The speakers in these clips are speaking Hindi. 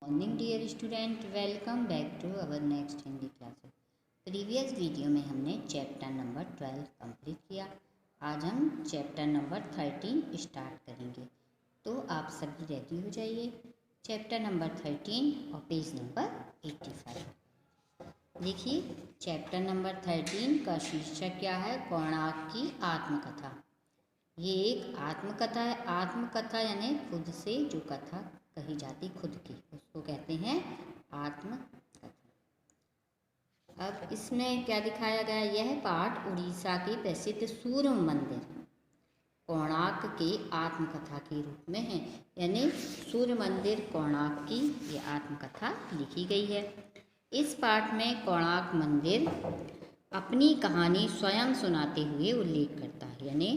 Morning dear student, welcome back to our next Hindi classes. Previous video में हमने चैप्टर नंबर 12 कंप्लीट किया। आज हम चैप्टर नंबर 13 स्टार्ट करेंगे, तो आप सभी रेडी हो जाइए। चैप्टर नंबर 13 और पेज नंबर 85। देखिए, चैप्टर नंबर 13 का शीर्षक क्या है? कोणार्क की आत्मकथा। ये एक आत्मकथा है। आत्मकथा यानी खुद से जो कथा कही जाती खुद की, उसको कहते हैं आत्मकथा। अब इसमें क्या दिखाया गया? यह पाठ उड़ीसा के प्रसिद्ध सूर्य मंदिर कोणार्क के आत्मकथा के रूप में है। यानी सूर्य मंदिर कोणार्क की ये आत्मकथा लिखी गई है। इस पाठ में कोणार्क मंदिर अपनी कहानी स्वयं सुनाते हुए उल्लेख करता है। यानी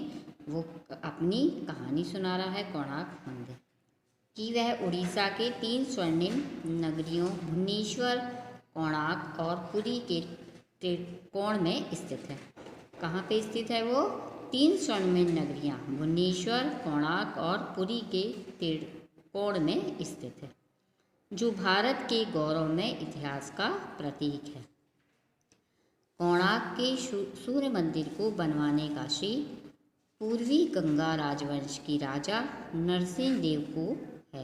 वो अपनी कहानी सुना रहा है कोणार्क मंदिर कि वह उड़ीसा के 3 स्वर्णिम नगरियों भुवनेश्वर, कोणार्क और पुरी के त्रिकोण में स्थित है। कहाँ पे स्थित है वो? 3 स्वर्णिम नगरियाँ भुवनेश्वर, कोणार्क और पुरी के त्रिकोण में स्थित है, जो भारत के गौरवमय इतिहास का प्रतीक है। कोणार्क के सूर्य मंदिर को बनवाने का श्रेय पूर्वी गंगा राजवंश की राजा नरसिंह देव को है।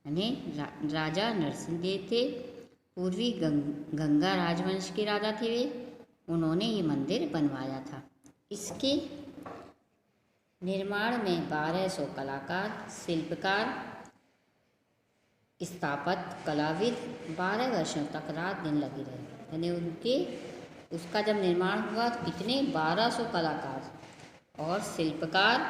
यानी राजा नरसिंह देव थे, पूर्वी गंगा राजवंश के राजा थे वे। उन्होंने ये मंदिर बनवाया था। इसके निर्माण में 1200 कलाकार, शिल्पकार, स्थापत्य कलाविद 12 वर्षों तक रात दिन लगे रहे। यानी उसका जब निर्माण हुआ तो कितने 1200 कलाकार और शिल्पकार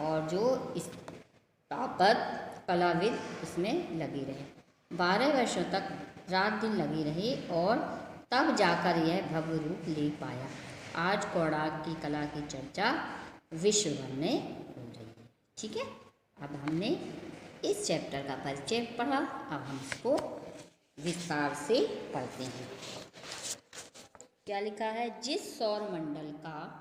और जो स्थापत्य कलाविद इसमें लगे रहे। 12 वर्षों तक रात दिन लगे रहे और तब जाकर यह भव्य रूप ले पाया। आज कोणार्क की कला की चर्चा विश्व भर में हो रही है। ठीक है, अब हमने इस चैप्टर का परिचय पढ़ा। अब हम इसको विस्तार से पढ़ते हैं। क्या लिखा है? जिस सौर मंडल का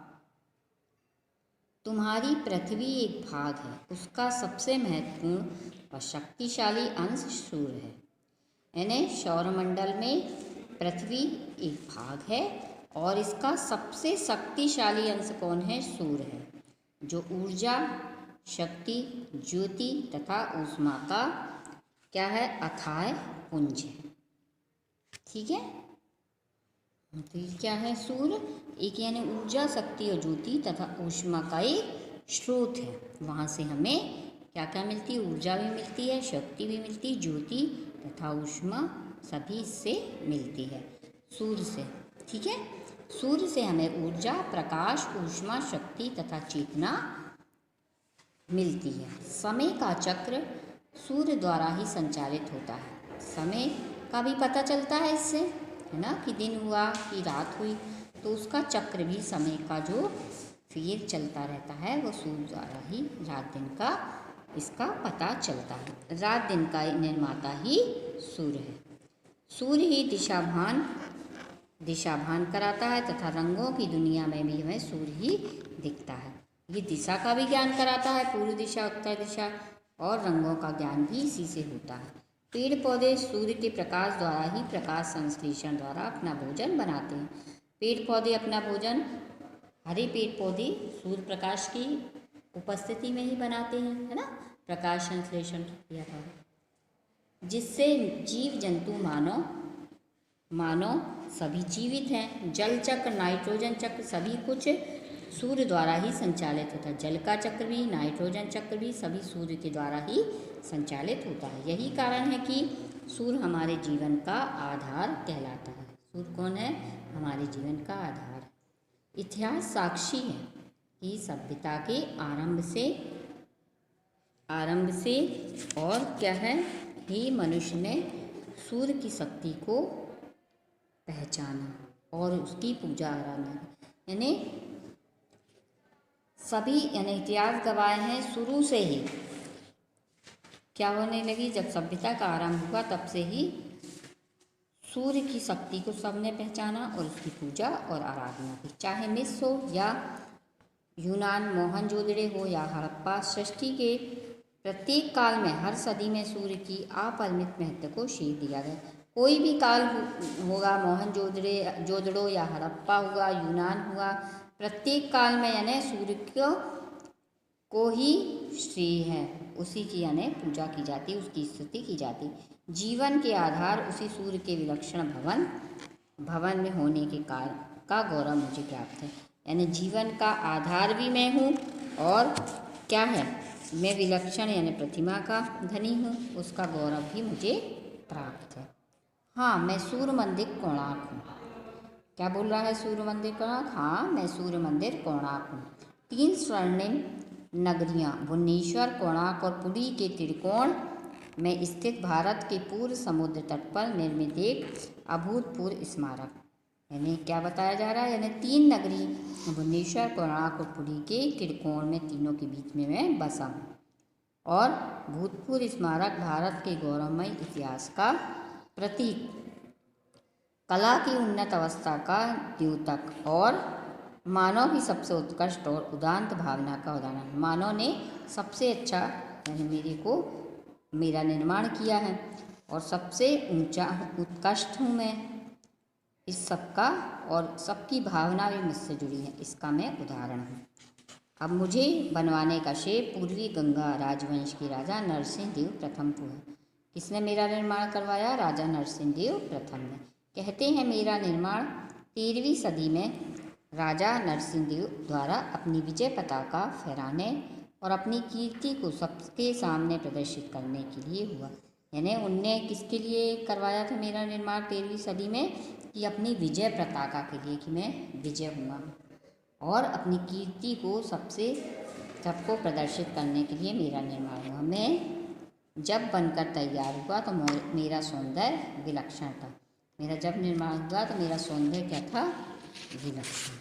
तुम्हारी पृथ्वी एक भाग है, उसका सबसे महत्वपूर्ण और शक्तिशाली अंश सूर्य है। यानी सौरमंडल में पृथ्वी एक भाग है और इसका सबसे शक्तिशाली अंश कौन है? सूर्य है, जो ऊर्जा, शक्ति, ज्योति तथा ऊष्मा का क्या है? अथाह पुंज है। ठीक है, तो ये क्या है? सूर्य एक यानी ऊर्जा, शक्ति और ज्योति तथा ऊष्मा का एक स्रोत है। वहाँ से हमें क्या क्या मिलती है? ऊर्जा भी मिलती है, शक्ति भी मिलती है, ज्योति तथा ऊष्मा सभी इससे मिलती है, सूर्य से। ठीक है, सूर्य से हमें ऊर्जा, प्रकाश, ऊष्मा, शक्ति तथा चेतना मिलती है। समय का चक्र सूर्य द्वारा ही संचालित होता है। समय का भी पता चलता है इससे, है ना, कि दिन हुआ कि रात हुई, तो उसका चक्र भी समय का जो फिर चलता रहता है वो सूर्य द्वारा ही रात दिन का इसका पता चलता है। रात दिन का निर्माता ही सूर्य है। सूर्य ही दिशाभान कराता है तथा रंगों की दुनिया में भी हमें सूर्य ही दिखता है। ये दिशा का भी ज्ञान कराता है, पूर्व दिशा, उत्तर दिशा, और रंगों का ज्ञान भी इसी से होता है। पेड़ पौधे सूर्य के प्रकाश द्वारा ही प्रकाश संश्लेषण द्वारा अपना भोजन बनाते हैं। पेड़ पौधे अपना भोजन, हरे पेड़ पौधे सूर्य प्रकाश की उपस्थिति में ही बनाते हैं, है ना, प्रकाश संश्लेषण किया था, जिससे जीव जंतु मानव सभी जीवित हैं। जल चक्र, नाइट्रोजन चक्र सभी कुछ सूर्य द्वारा ही संचालित होता है। जल का चक्र भी, नाइट्रोजन चक्र भी सभी सूर्य के द्वारा ही संचालित होता है। यही कारण है कि सूर्य हमारे जीवन का आधार कहलाता है। सूर्य कौन है? हमारे जीवन का आधार है। इतिहास साक्षी है कि सभ्यता के आरंभ से और क्या है, ही मनुष्य ने सूर्य की शक्ति को पहचाना और उसकी पूजा आराधना। यानी सभी यानी इतिहास गवाह हैं शुरू से ही क्या होने लगी, जब सभ्यता का आरंभ हुआ तब से ही सूर्य की शक्ति को सबने पहचाना और उसकी पूजा और आराधना की। चाहे मिस्र हो या यूनान, मोहनजोदड़ो हो या हड़प्पा, सृष्टि के प्रत्येक काल में हर सदी में सूर्य की अपरिमित महत्व को शेर दिया गया। कोई भी काल होगा, मोहनजोदड़ो या हड़प्पा हुआ, यूनान हुआ, प्रत्येक काल में यानी सूर्य को ही श्रेय है, उसी की यानी पूजा की जाती, उसकी स्तुति की जाती। जीवन के आधार उसी सूर्य के विलक्षण भवन में होने के कारण का गौरव मुझे प्राप्त है। यानी जीवन का आधार भी मैं हूँ और क्या है, मैं विलक्षण यानी प्रतिमा का धनी हूँ, उसका गौरव भी मुझे प्राप्त है। हाँ, मैं सूर्य मंदिर कोणार्क हूँ। क्या बोल रहा है सूर्य मंदिर कोणार्क? हाँ, मैं सूर्य मंदिर कोणार्क हूँ। 3 स्वर्णिम नगरियाँ भुवनेश्वर, कोणार्क और पुरी के त्रिकोण में स्थित भारत के पूर्व समुद्र तट पर निर्मित एक अभूतपूर्व स्मारक। यानी क्या बताया जा रहा है, यानी 3 नगरी भुवनेश्वर, कोणार्क और पुरी के त्रिकोण में, तीनों के बीच में मैं बसा हूँ। और भूतपूर्व स्मारक भारत के गौरवमय इतिहास का प्रतीक, कला की उन्नत अवस्था का द्योतक और मानव की सबसे उत्कृष्ट और उदात्त भावना का उदाहरण। मानव ने सबसे अच्छा यानी मेरा निर्माण किया है और सबसे ऊंचा उत्कृष्ट हूँ मैं इस सबका, और सबकी भावना भी मुझसे जुड़ी है, इसका मैं उदाहरण हूँ। अब मुझे बनवाने का श्रेय पूर्वी गंगा राजवंश के राजा नरसिंह देव प्रथम को है। किसने मेरा निर्माण करवाया? राजा नरसिंह देव प्रथम ने। कहते हैं मेरा निर्माण 13वीं सदी में राजा नरसिंह देव द्वारा अपनी विजय पताका फहराने और अपनी कीर्ति को सबके सामने प्रदर्शित करने के लिए हुआ। यानी उनने किसके लिए करवाया था मेरा निर्माण 13वीं सदी में? कि अपनी विजय पताका के लिए, कि मैं विजय हुआ और अपनी कीर्ति को सबको प्रदर्शित करने के लिए मेरा निर्माण हुआ। मैं जब बनकर तैयार हुआ तो मेरा सौंदर्य विलक्षण था। मेरा जब निर्माण हुआ तो मेरा सौंदर्य क्या था? विलक्षण।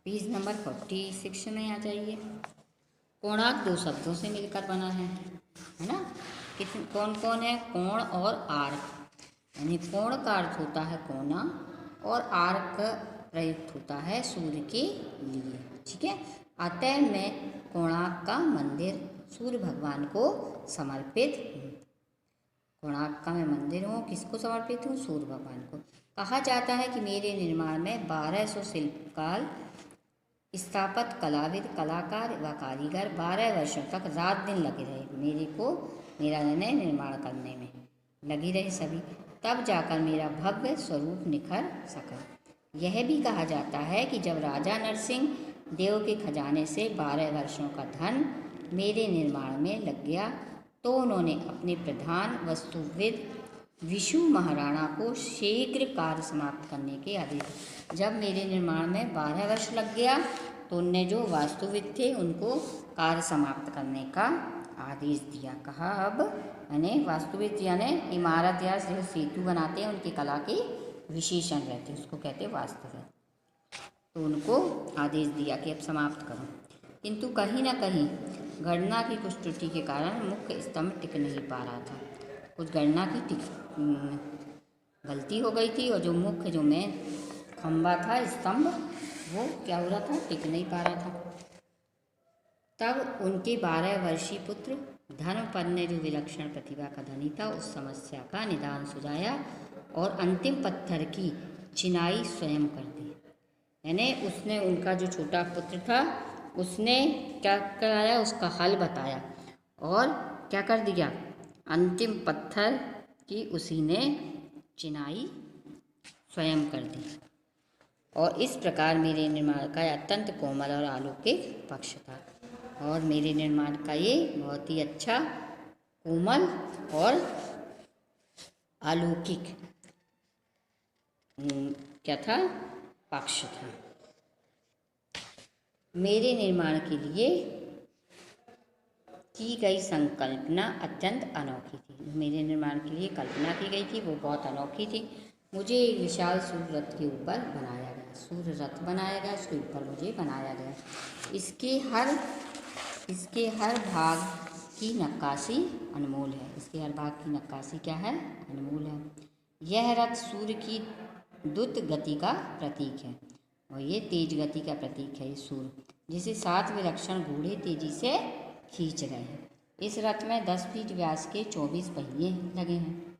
पेज नंबर 46 में आ जाइए। कोणार्क 2 शब्दों से मिलकर बना है ना? कौन कौन है? कोण और आर्क। यानी कोण का अर्थ होता है कोना और आर्क प्रयुक्त होता है सूर्य के लिए। ठीक है, अतः मैं कोणार्क का मंदिर सूर्य भगवान को समर्पित हूँ। कोणार्क का मैं मंदिर हूँ, किसको समर्पित हूँ? सूर्य भगवान को। कहा जाता है कि मेरे निर्माण में 1200 शिल्पकार, स्थापत, कलाविद, कलाकार व कारीगर 12 वर्षों तक रात दिन लगे रहे। मेरा निर्माण करने में लगी रहे सभी, तब जाकर मेरा भव्य स्वरूप निखर सका। यह भी कहा जाता है कि जब राजा नरसिंह देव के खजाने से 12 वर्षों का धन मेरे निर्माण में लग गया तो उन्होंने अपने प्रधान वास्तुविद विशु महाराणा को शीघ्र कार्य समाप्त करने के आदेश। जब मेरे निर्माण में 12 वर्ष लग गया तो उनने जो वास्तुविद थे उनको कार्य समाप्त करने का आदेश दिया। कहा अब यानी वास्तुविद यानी इमारत या सेतु बनाते हैं, उनकी कला के विशेषण रहते हैं, उसको कहते हैं वास्तुविद। तो उनको आदेश दिया कि अब समाप्त करो। किंतु कहीं ना कहीं गणना की कुछ त्रुटि के कारण मुख्य स्तंभ टिक नहीं पा रहा था। कुछ गणना की गलती हो गई थी और जो मुख्य जो मेन खंभा था, स्तंभ, वो क्या हो रहा था? टिक नहीं पा रहा था। तब उनके 12 वर्षीय पुत्र धर्मपद ने, जो विलक्षण प्रतिभा का धनी था, उस समस्या का निदान सुझाया और अंतिम पत्थर की चिनाई स्वयं कर दी। यानी उसने, उनका जो छोटा पुत्र था, उसने क्या कराया? उसका हल बताया और क्या कर दिया? अंतिम पत्थर की उसी ने चिनाई स्वयं कर दी। और इस प्रकार मेरे निर्माण का अत्यंत कोमल और अलौकिक पक्ष था। और मेरे निर्माण का ये बहुत ही अच्छा, कोमल और अलौकिक क्या था? पक्ष था। मेरे निर्माण के लिए की गई संकल्पना अत्यंत अनोखी थी। मेरे निर्माण के लिए कल्पना की गई थी वो बहुत अनोखी थी। मुझे एक विशाल सूर्य रथ के ऊपर बनाया गया, सूर्य रथ बनाया गया, उसके ऊपर मुझे बनाया गया। इसके हर भाग की नक्काशी अनमोल है। इसके हर भाग की नक्काशी क्या है? अनमोल है। यह रथ सूर्य की द्रुत गति का प्रतीक है। और ये तेज गति का प्रतीक है, ये सूर्य, जिसे 7 विलक्षण घोड़े तेजी से खींच रहे हैं। इस रथ में 10 फीट व्यास के 24 पहिए लगे हैं।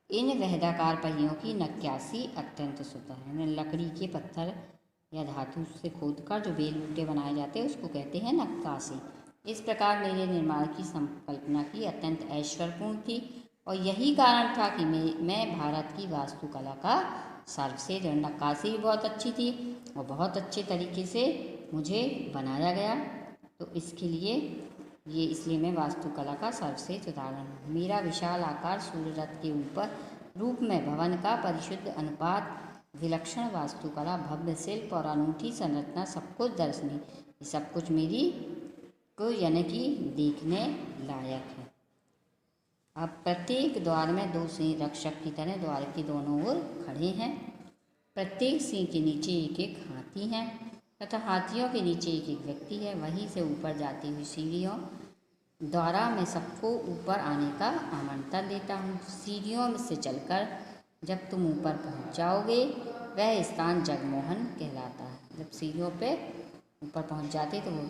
इन वहदाकार पहियों की नक्काशी अत्यंत सुंदर है। लकड़ी के पत्थर या धातु से खोदकर जो बेल बूटे बनाए जाते हैं उसको कहते हैं नक्काशी। इस प्रकार मेरे निर्माण की संकल्पना की अत्यंत ऐश्वर्यपूर्ण थी और यही कारण था कि मैं भारत की वास्तुकला का सर्वश्रेष्ठ। नक्काशी भी बहुत अच्छी थी और बहुत अच्छे तरीके से मुझे बनाया गया, तो इसके लिए इसलिए मैं वास्तुकला का सर्वश्रेष्ठ उदाहरण हूँ। मेरा विशाल आकार, सूर्य रथ के ऊपर रूप में भवन का परिशुद्ध अनुपात, विलक्षण वास्तुकला, भव्य शिल्प और अनूठी संरचना, सब कुछ दर्शनीय, ये सब कुछ मेरी को यानी कि देखने लायक है। अब प्रत्येक द्वार में 2 सिंह रक्षक की तरह द्वार के दोनों ओर खड़े हैं। प्रत्येक सिंह के नीचे एक एक हाथी हैं तथा हाथियों के नीचे एक एक व्यक्ति है। वहीं से ऊपर जाती हुई सीढ़ियों द्वारा मैं सबको ऊपर आने का आमंत्रण देता हूँ। सीढ़ियों से चलकर जब तुम ऊपर पहुँच जाओगे वह स्थान जगमोहन कहलाता है। जब सीढ़ियों पे ऊपर पहुँच जाते तो वो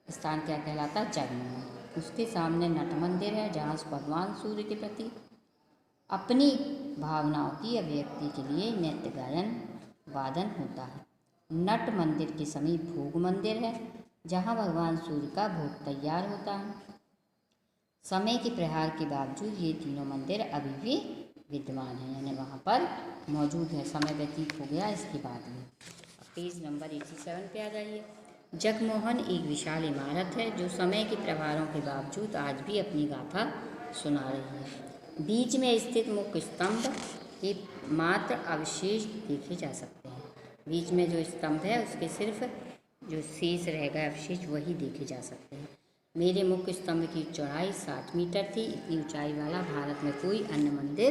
स्थान क्या कहलाता है? जगमोहन। उसके सामने नट मंदिर है जहाँ भगवान सूर्य के प्रति अपनी भावनाओं की अभिव्यक्ति के लिए नृत्य गायन वादन होता है। नट मंदिर के समीप भोग मंदिर है जहाँ भगवान सूर्य का भोग तैयार होता है। समय के प्रहार के बावजूद ये तीनों मंदिर अभी भी विद्यमान हैं, यानी वहाँ पर मौजूद है। समय व्यतीत हो गया इसके बाद में। पेज नंबर 87 पे आ जाइए। जगमोहन एक विशाल इमारत है जो समय के प्रभारों के बावजूद आज भी अपनी गाथा सुना रही है। बीच में स्थित मुख्य स्तंभ के मात्र अवशेष देखे जा सकते हैं। बीच में जो स्तंभ है उसके सिर्फ जो शेष रह गए अवशेष वही देखे जा सकते हैं। मेरे मुख्य स्तंभ की चौड़ाई 60 मीटर थी। इतनी ऊंचाई वाला भारत में कोई अन्य मंदिर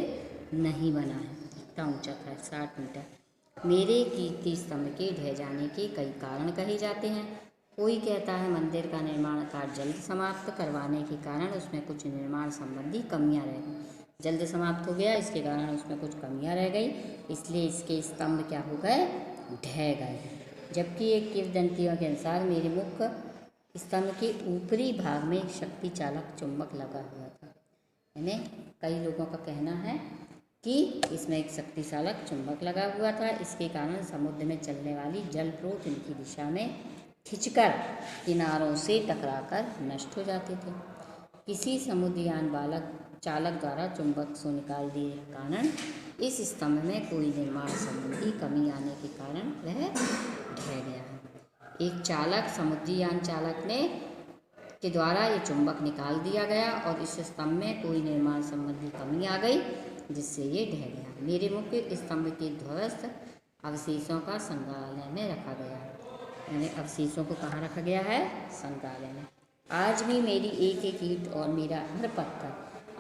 नहीं बना है। इतना ऊंचा था 60 मीटर। मेरे कीर्ति स्तंभ के ढह जाने के कई कारण कहे जाते हैं। कोई कहता है मंदिर का निर्माण कार्य जल्द समाप्त करवाने के कारण उसमें कुछ निर्माण संबंधी कमियां रह गई। जल्द समाप्त हो गया, इसके कारण उसमें कुछ कमियां रह गई, इसलिए इसके स्तंभ क्या हो गए? ढह गए। जबकि एक किंवदंतियों के अनुसार मेरे मुख्य स्तंभ के ऊपरी भाग में एक शक्ति चालक चुंबक लगा हुआ था। यानी कई लोगों का कहना है कि इसमें एक शक्ति चालक चुंबक लगा हुआ था। इसके कारण समुद्र में चलने वाली जल स्रोत इनकी दिशा में खिंचकर किनारों से टकराकर नष्ट हो जाते थे। किसी समुद्रयान चालक द्वारा चुंबक को निकाल दिए के कारण इस स्तंभ में कोई निर्माण संबंधी कमी आने के कारण वह ढह गया है। एक समुद्रयान चालक के द्वारा ये चुंबक निकाल दिया गया और इस स्तंभ में कोई निर्माण संबंधी कमी आ गई जिससे ये ढह गया। मेरे मुख्य स्तंभ के ध्वस्त अवशेषों का संग्रहालय में रखा गया है। यानी अवशेषों को कहाँ रखा गया है? संग्रहालय में। आज भी मेरी एक एक ईंट और मेरा हर पत्थर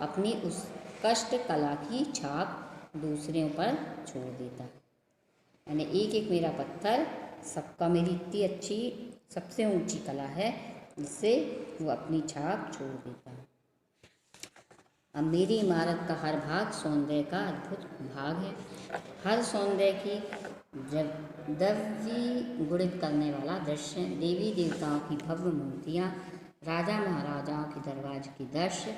अपनी उस कष्ट कला की छाप दूसरों पर छोड़ देता है। यानी एक एक मेरा पत्थर सबका मेरी इतनी अच्छी सबसे ऊंची कला है जिससे वो अपनी छाप छोड़ देता है। अब मेरी इमारत का हर भाग सौंदर्य का अद्भुत भाग है। हर सौंदर्य की द्रव्यगुणित करने वाला दृश्य, देवी देवताओं की भव्य मूर्तियाँ, राजा महाराजाओं के दरवाजे की दृश्य,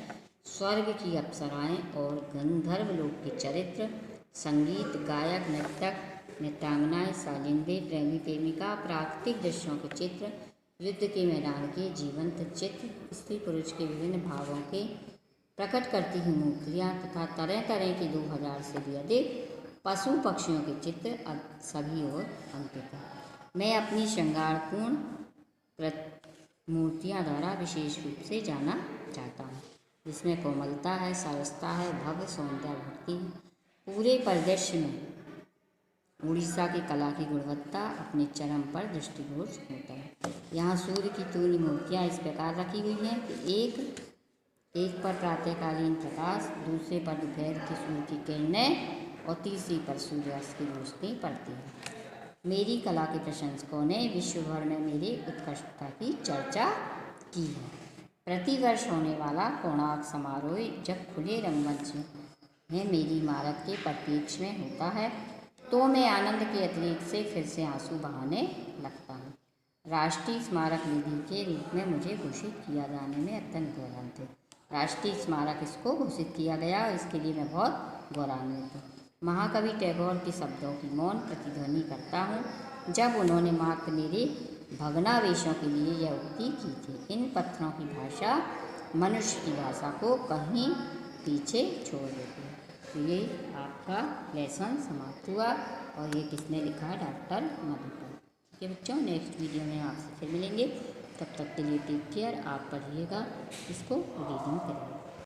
स्वर्ग की अप्सराएं और गंधर्व लोक के चरित्र, संगीत, गायक, नर्तक, नृत्यांगनाएं, साजिंदे, प्रेमी प्रेमिका, प्राकृतिक दृश्यों के चित्र, युद्ध के मैदान के जीवंत चित्र, स्त्री पुरुष के विभिन्न भावों के प्रकट करती हुई मूर्तियाँ तथा तरह तरह के 2000 से भी अधिक पशु पक्षियों के चित्र सभी ओर अंकित है। मैं अपनी श्रृंगारपूर्ण मूर्तियाँ द्वारा विशेष रूप से जाना चाहता हूँ, जिसमें कोमलता है, सरसता है, भव्य सौंदर्य भक्ति है। पूरे परिदृश्य में उड़ीसा की कला की गुणवत्ता अपने चरम पर दृष्टिगोचर होता है। यहाँ सूर्य की तीन मूर्तियाँ इस प्रकार रखी हुई हैं कि एक पर प्रातःकालीन प्रकाश, दूसरे पर दोपहर की सूर्य की किरणें और तीसरी पर सूर्यास्त की रोशनी पड़ती है। मेरी कला के प्रशंसकों ने विश्व भर में मेरी उत्कृष्टता की चर्चा की है। प्रतिवर्ष होने वाला कोणार्क समारोह जब खुले रंगमंच में मेरी इमारत के परिप्रेक्ष्य में होता है तो तो मैं आनंद के अतिरेक से फिर से आंसू बहाने लगता हूँ। राष्ट्रीय स्मारक निधि के रूप में मुझे घोषित किया जाने में अत्यंत गौरवान्वित है। राष्ट्रीय स्मारक इसको घोषित किया गया और इसके लिए मैं बहुत गौरवान्वित हूँ। महाकवि टैगोर के शब्दों की मौन प्रतिध्वनि करता हूँ जब उन्होंने मात्र मेरे भग्नावशेषों के लिए यह उक्ति की थी। इन पत्थरों की भाषा मनुष्य की भाषा को कहीं पीछे छोड़ देती है। तो ये आपका लेसन समाप्त हुआ और ये किसने लिखा है? डॉक्टर मधुकर। ठीक है बच्चों, नेक्स्ट वीडियो में आपसे फिर मिलेंगे। तब तक के लिए टेक केयर। आप पढ़िएगा, इसको रीडिंग करिए।